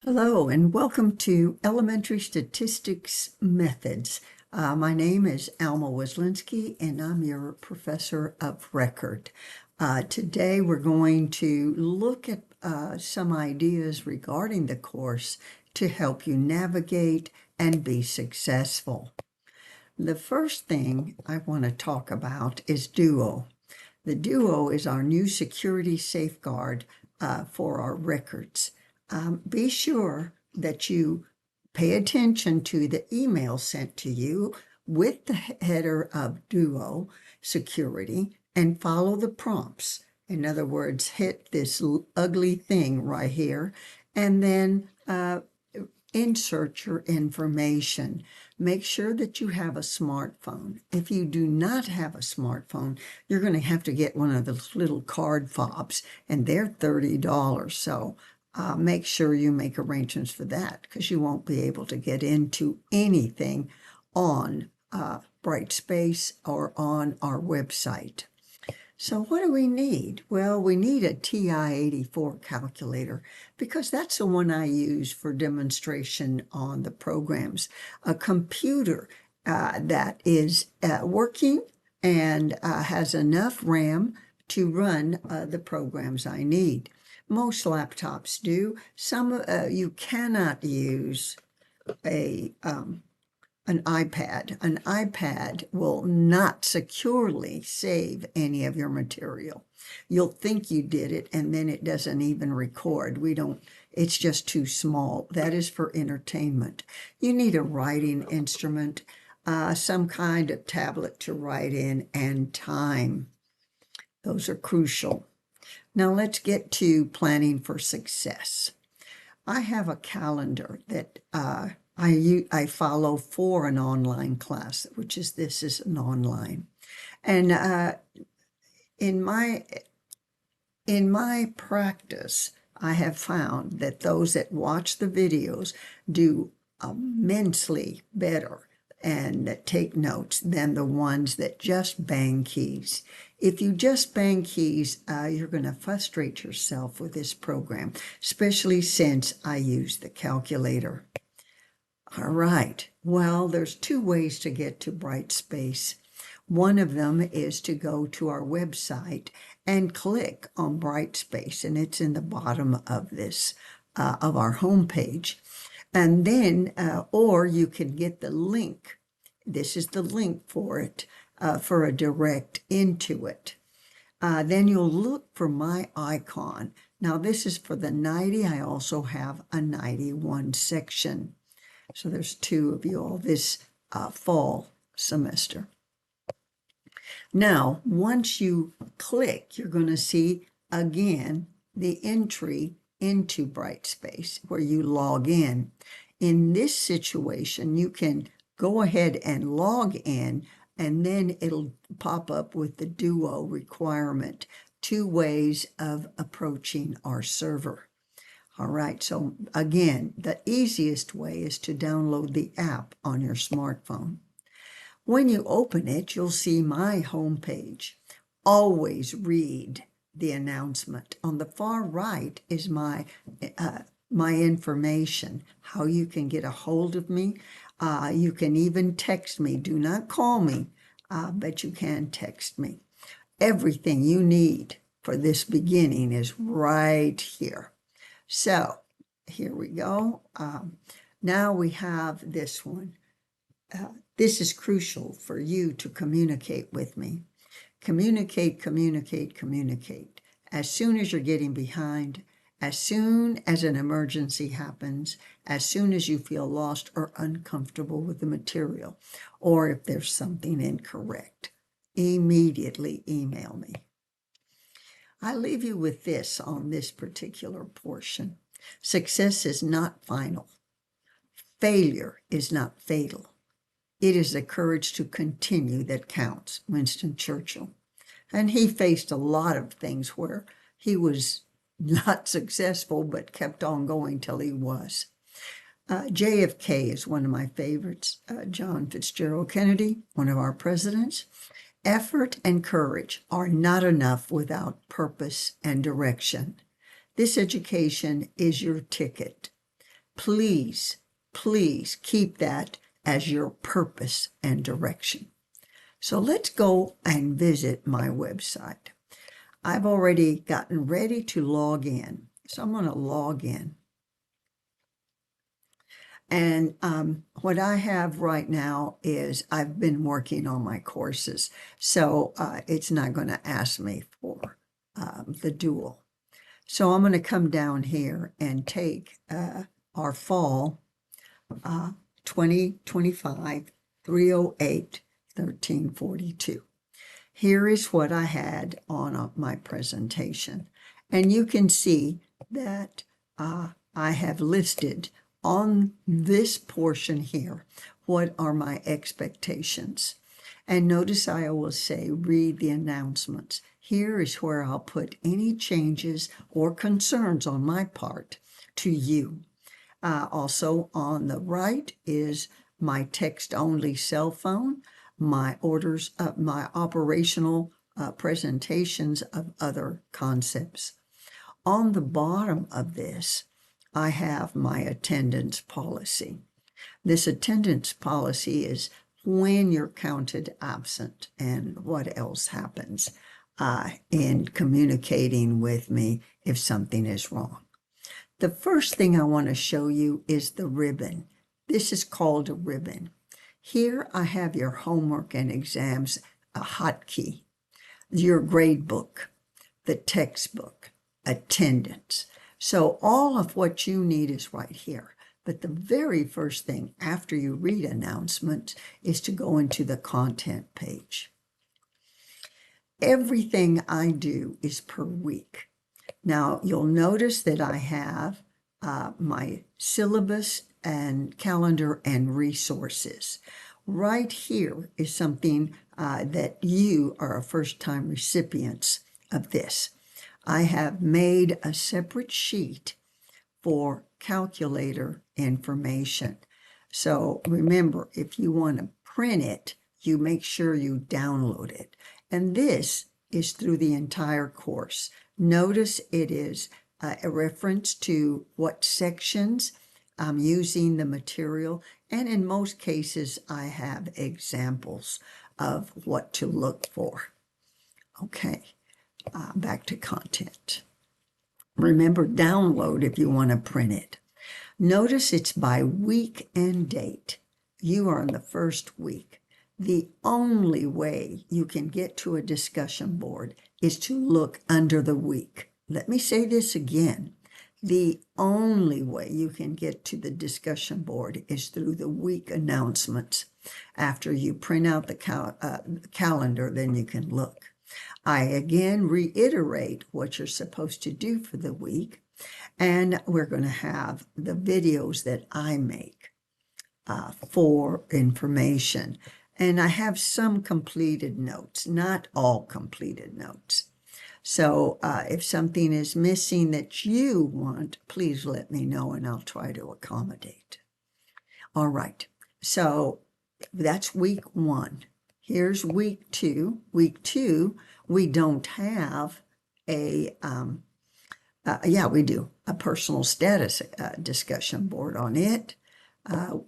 Hello and welcome to Elementary Statistics Methods. My name is Alma Weslinski and I'm your professor of record. Today we're going to look at some ideas regarding the course to help you navigate and be successful. The first thing I want to talk about is Duo. The Duo is our new security safeguard for our records. Be sure that you pay attention to the email sent to you with the header of Duo security and follow the prompts. In other words, hit this ugly thing right here and then insert your information. Make sure that you have a smartphone. If you do not have a smartphone, you're going to have to get one of those little card fobs, and they're $30. So make sure you make arrangements for that because you won't be able to get into anything on Brightspace or on our website. So what do we need? Well, we need a TI-84 calculator because that's the one I use for demonstration on the programs. A computer that is working and has enough RAM to run the programs I need. Most laptops do. Some you cannot use an iPad. An iPad will not securely save any of your material. You'll think you did it and then it doesn't even record. It's just too small. That is for entertainment. You need a writing instrument, some kind of tablet to write in, and time. Those are crucial. Now let's get to planning for success. I have a calendar that I follow for an online class, which is this is an online. And in my practice, I have found that those that watch the videos do immensely better and that take notes than the ones that just bang keys. If you just bang keys, you're going to frustrate yourself with this program, especially since I use the calculator. All right, well, there's two ways to get to Brightspace. One of them is to go to our website and click on Brightspace, and it's in the bottom of this, of our homepage. And then, or you can get the link. This is the link for it, for a direct into it. Then you'll look for my icon. Now, this is for the 90. I also have a 91 section. So there's two of you all this fall semester. Now, once you click, you're going to see again the entry into Brightspace where you log in. In this situation, you can go ahead and log in, and then it'll pop up with the Duo requirement, two ways of approaching our server. All right, so again, the easiest way is to download the app on your smartphone. When you open it, you'll see my homepage. Always read the announcement. On the far right is my information, how you can get a hold of me. You can even text me. Do not call me, but you can text me. Everything you need for this beginning is right here. So here we go. Now we have this one. This is crucial for you to communicate with me. Communicate, communicate, communicate. As soon as you're getting behind, as soon as an emergency happens, as soon as you feel lost or uncomfortable with the material, or if there's something incorrect, immediately email me. I leave you with this on this particular portion. Success is not final. Failure is not fatal. It is the courage to continue that counts, Winston Churchill. And he faced a lot of things where he was not successful, but kept on going till he was. JFK is one of my favorites. John Fitzgerald Kennedy, one of our presidents. Effort and courage are not enough without purpose and direction. This education is your ticket. Please, please keep that as your purpose and direction. So let's go and visit my website. I've already gotten ready to log in. So I'm going to log in. And what I have right now is I've been working on my courses. So it's not going to ask me for the dual. So I'm going to come down here and take our fall 2025 308 1342. Here is what I had on my presentation. And you can see that I have listed on this portion here what are my expectations. And notice I will say, read the announcements. Here is where I'll put any changes or concerns on my part to you. Also on the right is my text-only cell phone, my orders, my operational presentations of other concepts. On the bottom of this, I have my attendance policy. This attendance policy is when you're counted absent and what else happens in communicating with me if something is wrong. The first thing I want to show you is the ribbon. This is called a ribbon. Here I have your homework and exams, a hotkey, your grade book, the textbook, attendance. So all of what you need is right here. But the very first thing after you read announcements is to go into the content page. Everything I do is per week. Now, you'll notice that I have my syllabus and calendar and resources. Right here is something that you are a first-time recipients of this. I have made a separate sheet for calculator information. So remember, if you want to print it, you make sure you download it. And this is through the entire course. Notice it is a reference to what sections I'm using the material, and in most cases I have examples of what to look for. Okay, back to content. Remember, download if you want to print it. Notice it's by week and date. You are in the first week. The only way you can get to a discussion board is to look under the week. Let me say this again. The only way you can get to the discussion board is through the week announcements. After you print out the calendar, then you can look. I again reiterate what you're supposed to do for the week, and we're going to have the videos that I make for information. And I have some completed notes, not all completed notes. So if something is missing that you want, please let me know and I'll try to accommodate. All right, so that's week one. Here's week two. Week two, we don't have a, yeah, we do, a personal status discussion board on it.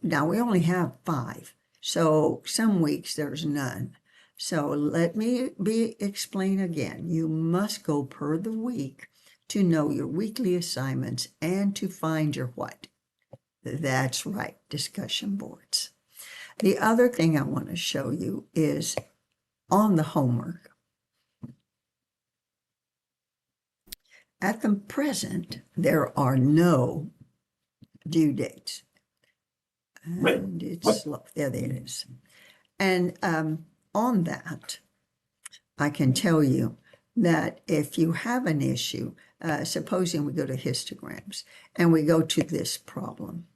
Now we only have 5. So some weeks there's none. So let me explain again. You must go per the week to know your weekly assignments and to find your what? That's right, discussion boards. The other thing I want to show you is on the homework. At the present, there are no due dates. And it's slow. There it is. And on that, I can tell you that if you have an issue, supposing we go to histograms and we go to this problem,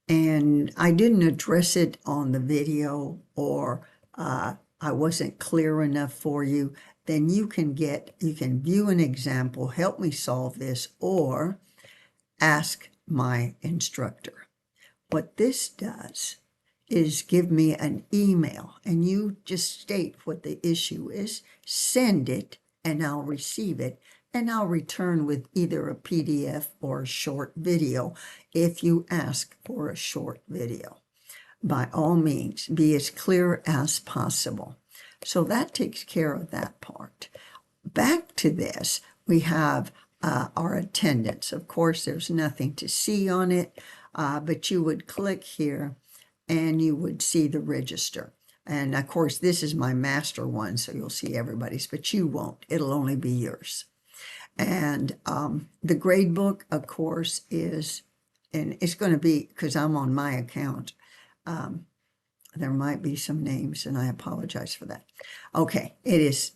and I didn't address it on the video or I wasn't clear enough for you, then you can view an example, help me solve this, or ask my instructor. What this does is give me an email, and you just state what the issue is, send it, and I'll receive it, and I'll return with either a PDF or a short video if you ask for a short video. By all means, be as clear as possible. So that takes care of that part. Back to this, we have our attendance. Of course, there's nothing to see on it, but you would click here and you would see the register. And of course, this is my master one, so you'll see everybody's, but you won't. It'll only be yours. And the grade book, of course, is, and it's going to be, because I'm on my account, there might be some names, and I apologize for that. Okay, it is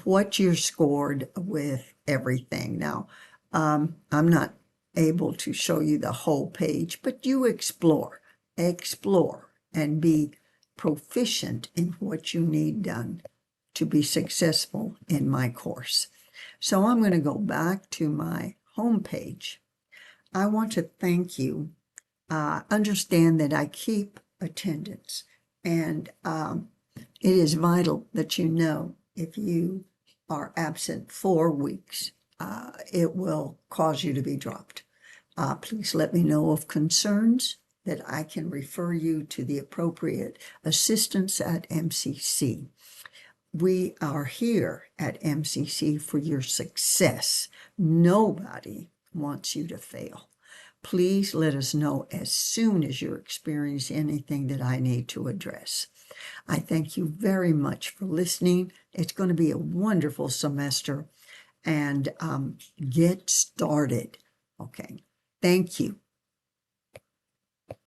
what you're scored with everything. Now, I'm not able to show you the whole page, but you explore, and be proficient in what you need done to be successful in my course. So I'm going to go back to my home page. I want to thank you. Understand that I keep attendance, and it is vital that you know if you are absent 4 weeks, it will cause you to be dropped. Please let me know of concerns that I can refer you to the appropriate assistance at MCC. We are here at MCC for your success. Nobody wants you to fail. Please let us know as soon as you experience anything that I need to address. I thank you very much for listening. It's going to be a wonderful semester, and get started. Okay. Thank you.